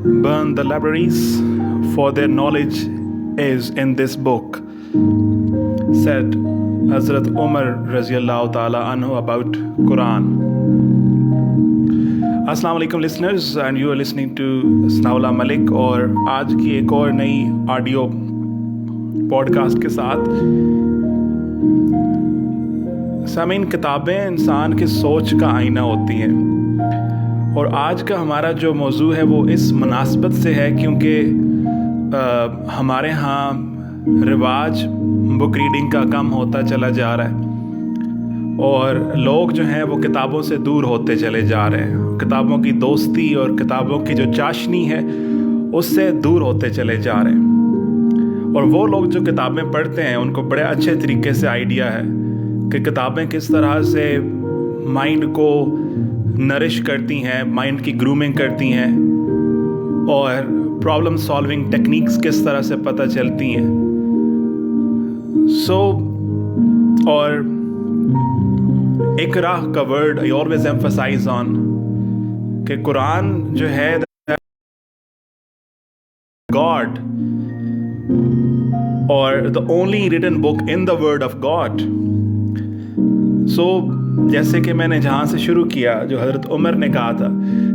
burn the libraries, for their knowledge is in this book, said Hazrat Umar Raziyallahu Ta'ala Anhu about Quran. अस्सलाम वालेकुम listeners, and you are listening to Sanaullah Malik और आज की एक और नई audio podcast के साथ। सामीन, किताबें इंसान की सोच का आईना होती हैं और आज का हमारा जो मौजू है वो इस मुनासबत से है क्योंकि हमारे यहाँ रिवाज बुक रीडिंग का कम होता चला जा रहा है और लोग जो हैं वो किताबों से दूर होते चले जा रहे हैं। किताबों की दोस्ती और किताबों की जो चाशनी है उससे दूर होते चले जा रहे हैं। और वो लोग जो किताबें पढ़ते हैं उनको बड़े अच्छे तरीके से आइडिया है कि किताबें किस तरह से माइंड को नरिश करती हैं, माइंड की ग्रूमिंग करती हैं और प्रॉब्लम सॉल्विंग टेक्निक्स किस तरह से पता चलती हैं। और इकरा का word I always emphasize on कि कुरान जो है गॉड और the only written book in the word of god. जैसे कि मैंने जहाँ से शुरू किया, जो हज़रत उमर ने कहा था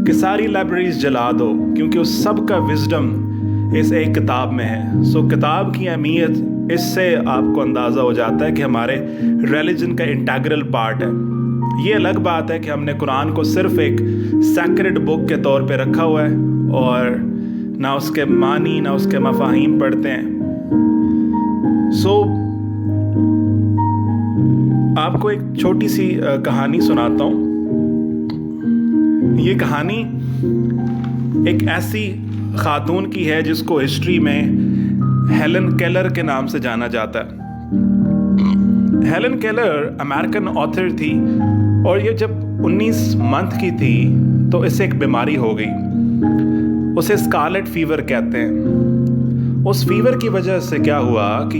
कि सारी लाइब्रेरीज जला दो क्योंकि उस सब का विजडम इस एक किताब में है। किताब की अहमियत इससे आपको अंदाज़ा हो जाता है कि हमारे रिलीजन का इंटीग्रल पार्ट है। ये अलग बात है कि हमने कुरान को सिर्फ एक सैक्रेड बुक के तौर पे रखा हुआ है और ना उसके मानी ना उसके मफाहीम पढ़ते हैं। आपको एक छोटी सी कहानी सुनाता हूँ। ये कहानी एक ऐसी खातून की है जिसको हिस्ट्री में हेलन केलर के नाम से जाना जाता है। हेलन केलर अमेरिकन ऑथर थी और ये जब 19 मंथ की थी तो इसे एक बीमारी हो गई, उसे स्कारलेट फीवर कहते हैं। उस फीवर की वजह से क्या हुआ कि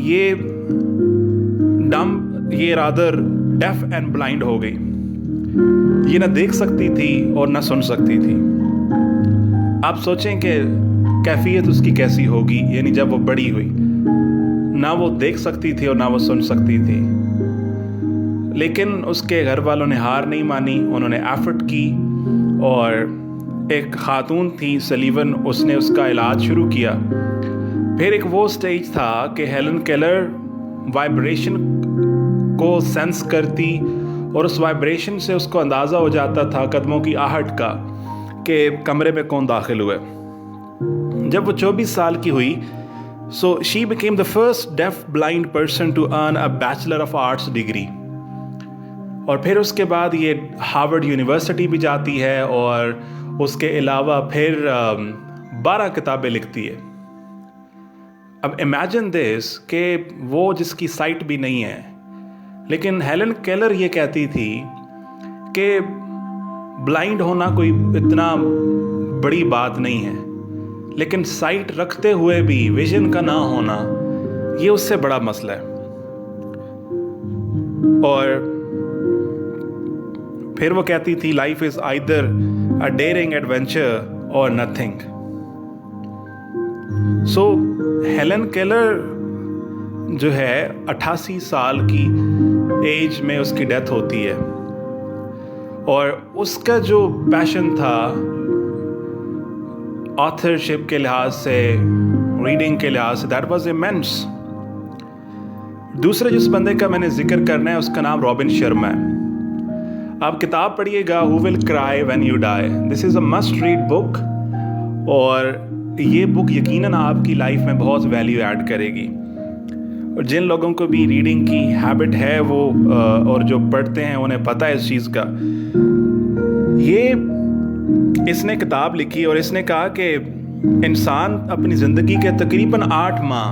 ये रादर डेफ एंड ब्लाइंड हो गई। ये ना देख सकती थी और ना सुन सकती थी। आप सोचें कि कैफियत उसकी कैसी होगी, यानी जब वो बड़ी हुई, ना वो देख सकती थी और ना वो सुन सकती थी। लेकिन उसके घर वालों ने हार नहीं मानी, उन्होंने एफर्ट की और एक खातून थी सलीवन, उसने उसका इलाज शुरू किया। फिर एक वो स्टेज था कि हेलन केलर वाइब्रेशन को सेंस करती और उस वाइब्रेशन से उसको अंदाज़ा हो जाता था कदमों की आहट का कि कमरे में कौन दाखिल हुए। जब वो 24 साल की हुई, she became the first deaf blind person to earn a bachelor of arts degree. और फिर उसके बाद ये हार्वर्ड यूनिवर्सिटी भी जाती है और उसके अलावा फिर 12 किताबें लिखती है। अब इमेजिन दिस कि वो जिसकी साइट भी नहीं है, लेकिन हेलन केलर ये कहती थी कि ब्लाइंड होना कोई इतना बड़ी बात नहीं है, लेकिन साइट रखते हुए भी विजन का ना होना ये उससे बड़ा मसला है। और फिर वो कहती थी life is either a dairying adventure और नथिंग। हेलन केलर जो है 88 साल की एज में उसकी डेथ होती है और उसका जो पैशन था ऑथरशिप के लिहाज से, रीडिंग के लिहाज से, दैट वाज इमेंस। दूसरे जिस बंदे का मैंने जिक्र करना है उसका नाम रॉबिन शर्मा है। आप किताब पढ़िएगा who will cry when you die. This is a must read book और ये बुक यकीनन आपकी लाइफ में बहुत वैल्यू ऐड करेगी। और जिन लोगों को भी रीडिंग की हैबिट है वो और जो पढ़ते हैं उन्हें पता है इस चीज़ का। इसने किताब लिखी और इसने कहा कि इंसान अपनी ज़िंदगी के तकरीबन 8 माह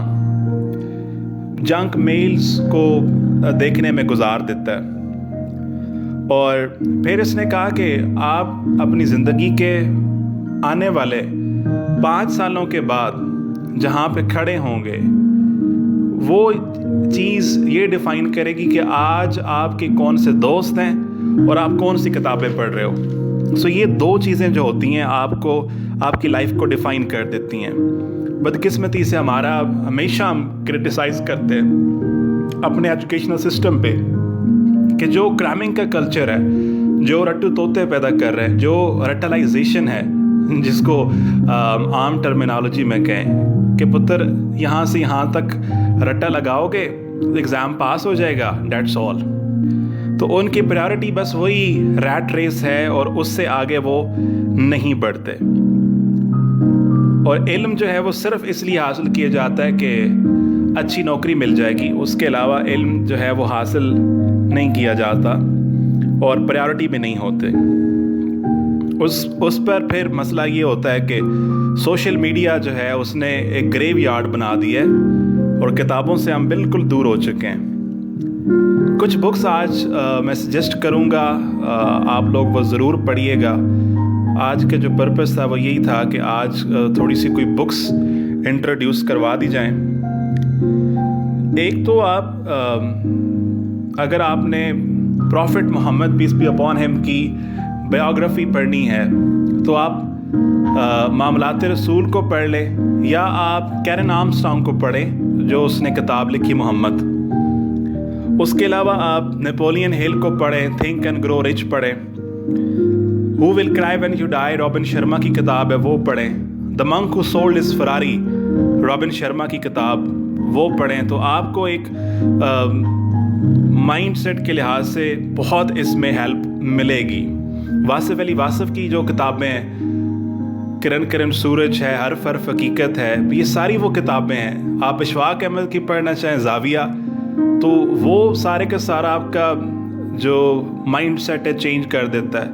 जंक मेल्स को देखने में गुजार देता है। और फिर इसने कहा कि आप अपनी ज़िंदगी के आने वाले 5 सालों के बाद जहाँ पे खड़े होंगे वो चीज़ ये डिफ़ाइन करेगी कि आज आपके कौन से दोस्त हैं और आप कौन सी किताबें पढ़ रहे हो। سو یہ دو چیزیں جو ہوتی ہیں آپ کو آپ کی لائف کو ڈیفائن کر دیتی ہیں. بدقسمتی سے ہمارا ہمیشہ ہم کرٹیسائز کرتے ہیں اپنے ایجوکیشنل سسٹم پہ کہ جو کرامنگ کا کلچر ہے, جو رٹو طوطے پیدا کر رہے ہیں, جو رٹلائزیشن ہے, جس کو عام ٹرمینالوجی میں کہیں کہ پتر یہاں سے یہاں تک رٹا لگاؤ گے ایگزام پاس ہو جائے گا, دیٹس آل. تو ان کی پریورٹی بس وہی ریٹ ریس ہے اور اس سے آگے وہ نہیں بڑھتے. اور علم جو ہے وہ صرف اس لیے حاصل کیا جاتا ہے کہ اچھی نوکری مل جائے گی, اس کے علاوہ علم جو ہے وہ حاصل نہیں کیا جاتا اور پریورٹی بھی نہیں ہوتے. اس پر پھر مسئلہ یہ ہوتا ہے کہ سوشل میڈیا جو ہے اس نے ایک گریو یارڈ بنا دی ہے اور کتابوں سے ہم بالکل دور ہو چکے ہیں. کچھ بکس آج میں سجیسٹ کروں گا, آپ لوگ وہ ضرور پڑھیے گا. آج کا جو پرپس تھا وہ یہی تھا کہ آج تھوڑی سی کوئی بکس انٹروڈیوس کروا دی جائیں. ایک تو آپ اگر آپ نے prophet Muhammad peace be upon ہم کی بایوگرافی پڑھنی ہے تو آپ معاملات رسول کو پڑھ لیں, یا آپ کیرن آرمسٹرانگ کو پڑھیں جو اس نے کتاب لکھی محمد. اس کے علاوہ آپ نیپولین ہل کو پڑھیں, تھنک اینڈ گرو رچ پڑھیں. ہو ول کرائی when you die robin Sharma کی کتاب ہے وہ پڑھیں. دا منک ہو سولڈ ہز فراری رابن شرما کی کتاب وہ پڑھیں. تو آپ کو ایک مائنڈ سیٹ کے لحاظ سے بہت اس میں ہیلپ ملے گی. واصف علی واصف کی جو کتابیں ہیں, کرن کرن سورج ہے, حرف حرف حقیقت ہے, یہ ساری وہ کتابیں ہیں. آپ اشفاق احمد کی پڑھنا چاہیں, زاویہ, تو وہ سارے کا سارا آپ کا جو مائنڈ سیٹ ہے چینج کر دیتا ہے.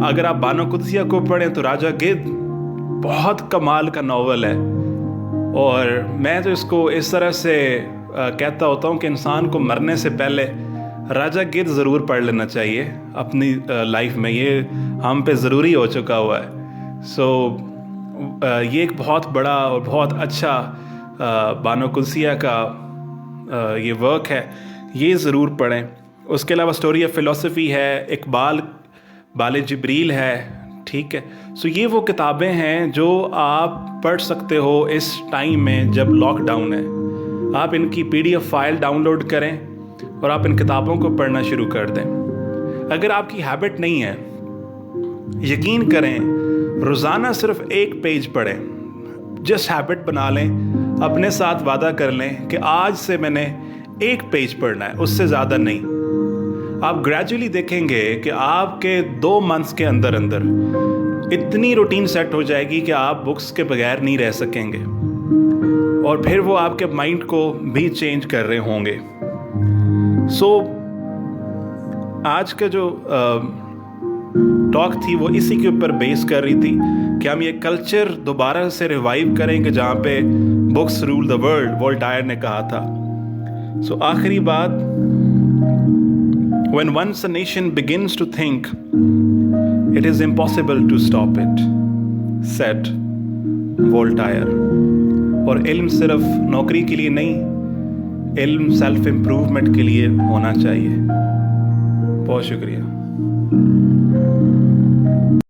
اگر آپ بانو قدسیہ کو پڑھیں تو راجہ گدھ بہت کمال کا ناول ہے, اور میں تو اس کو اس طرح سے کہتا ہوتا ہوں کہ انسان کو مرنے سے پہلے راجہ گدھ ضرور پڑھ لینا چاہیے اپنی لائف میں. یہ ہم پہ ضروری ہو چکا ہوا ہے. سو یہ ایک بہت بڑا اور بہت اچھا بانو قدسیہ کا یہ ورک ہے, یہ ضرور پڑھیں. اس کے علاوہ اسٹوری آف فلسفی ہے, اقبال بال جبریل ہے, ٹھیک ہے. سو یہ وہ کتابیں ہیں جو آپ پڑھ سکتے ہو اس ٹائم میں جب لاک ڈاؤن ہے. آپ ان کی PDF فائل ڈاؤن لوڈ کریں اور آپ ان کتابوں کو پڑھنا شروع کر دیں. اگر آپ کی ہیبٹ نہیں ہے, یقین کریں روزانہ صرف ایک پیج پڑھیں, جسٹ ہیبٹ بنا لیں, اپنے ساتھ وعدہ کر لیں کہ آج سے میں نے ایک پیج پڑھنا ہے, اس سے زیادہ نہیں. آپ گریجولی دیکھیں گے کہ آپ کے 2 منتھس کے اندر اتنی روٹین سیٹ ہو جائے گی کہ آپ بکس کے بغیر نہیں رہ سکیں گے, اور پھر وہ آپ کے مائنڈ کو بھی چینج کر رہے ہوں گے. سو آج کا جو ٹاک تھی وہ اسی کے اوپر بیس کر رہی تھی کہ ہم یہ کلچر دوبارہ سے ریوائیو کریں کہ جہاں پہ بکس رول دا ورلڈ, وولٹائر نے کہا تھا. سو آخری بات, when once a nation begins to think, it is impossible to stop it, said Voltaire. اور علم صرف نوکری کے لیے نہیں, علم سیلف امپروومنٹ کے لیے ہونا چاہیے. بہت شکریہ.